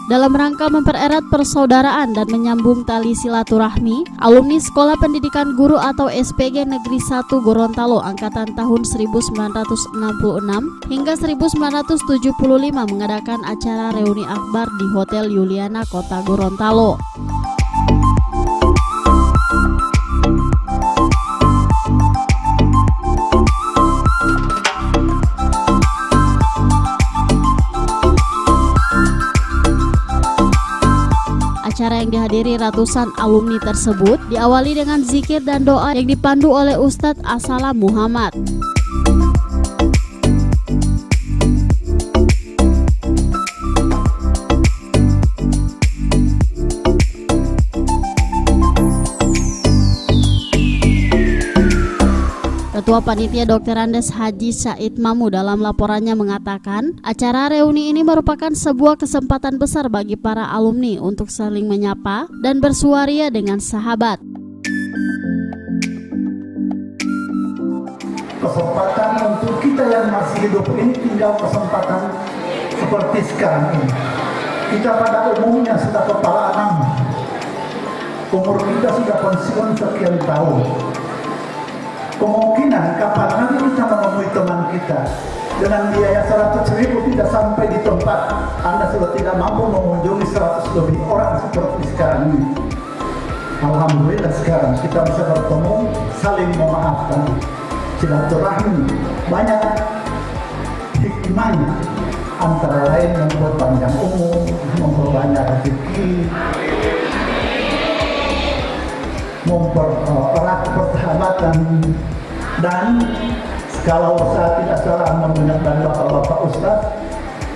Dalam rangka mempererat persaudaraan dan menyambung tali silaturahmi, alumni Sekolah Pendidikan Guru atau SPG Negeri 1 Gorontalo angkatan tahun 1966 hingga 1975 mengadakan acara reuni akbar di Hotel Yuliana, Kota Gorontalo. Acara yang dihadiri ratusan alumni tersebut diawali dengan zikir dan doa yang dipandu oleh Ustadz Assalam Muhammad. Ketua Panitia Dr. Andes Haji Said Mamu dalam laporannya mengatakan, acara reuni ini merupakan sebuah kesempatan besar bagi para alumni untuk saling menyapa dan bersuaria dengan sahabat. Kesempatan untuk kita yang masih hidup ini tinggal kesempatan seperti sekarang ini. Kita pada umumnya sudah kepala enam, umur kita sudah pensiun sekian tahun. Kemungkinan kapan nanti kita menemui teman kita dengan biaya 100.000 tidak sampai di tempat, Anda sudah tidak mampu mengunjungi 100 lebih orang seperti sekarang ini. Alhamdulillah sekarang kita bisa bertemu, saling memaafkan, silaturahmi, banyak hikmahnya, antara lain memperpanjang umur, memperbanyak rezeki, mempererat persahabatan, dan kalau saya tidak salah menggunakan bapak-bapak ustaz,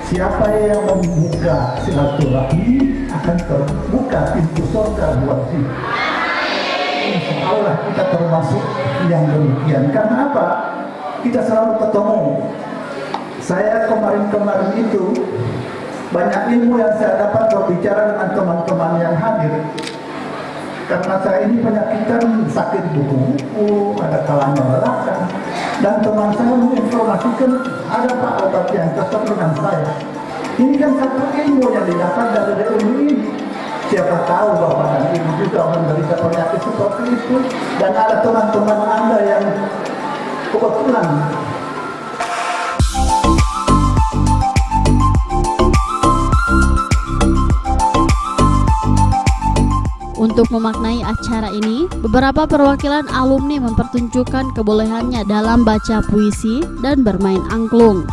siapa yang membuka silaturahmi akan terbuka pintu surga buat dia. Insya Allah kita termasuk yang demikian. Karena apa? Kita selalu ketemu. Saya kemarin itu banyak ilmu yang saya dapat berbicara dengan teman-teman yang hadir. Karena saya ini penyakitan sakit buku-buku, ada kalanya belakang, dan teman saya menginformasikan ada Pak obat yang cocok dengan saya. Ini kan satu ilmu yang didapat dari ilmu ini. Siapa tahu Bapak dan Ibu juga menderita penyakit seperti itu, dan ada teman-teman Anda yang kebetulan Untuk memaknai acara ini, beberapa perwakilan alumni mempertunjukkan kebolehannya dalam baca puisi dan bermain angklung.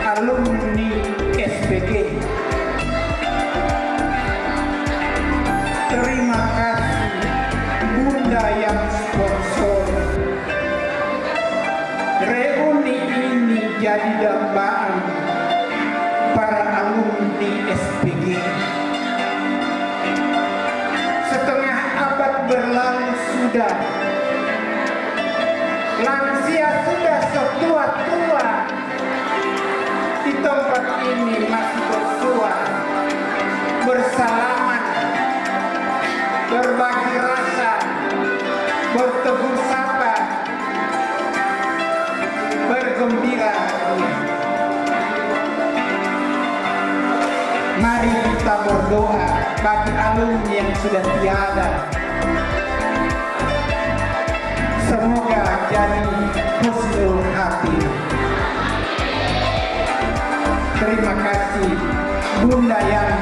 Alumni SPG, terima kasih Bunda yang sponsor. Reuni ini jadi dambaan para alumni SPG. Setengah abad berlalu sudah, lansia sudah setua-tua, di tempat ini masih bersua, bersalaman, berbagi rasa, bertegur sapa, bergembira. Mari kita berdoa bagi alumni yang sudah tiada. Semoga jadi husnul hati. Terima kasih Bunda yang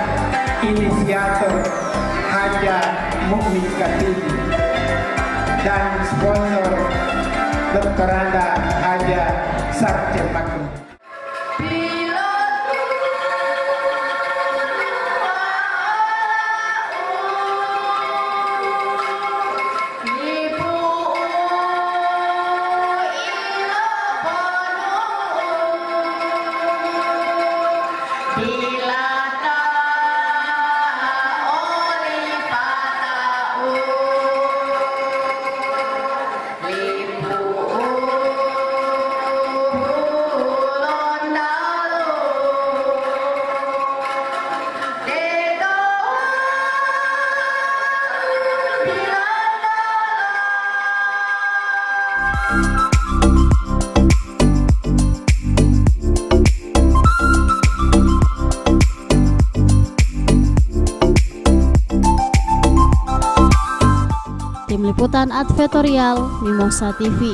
inisiator Haja Mukmin Kartini dan sponsor Dr. Anda Haja Sarjemakum. Lipu Tim Liputan Advertorial Mimosa TV.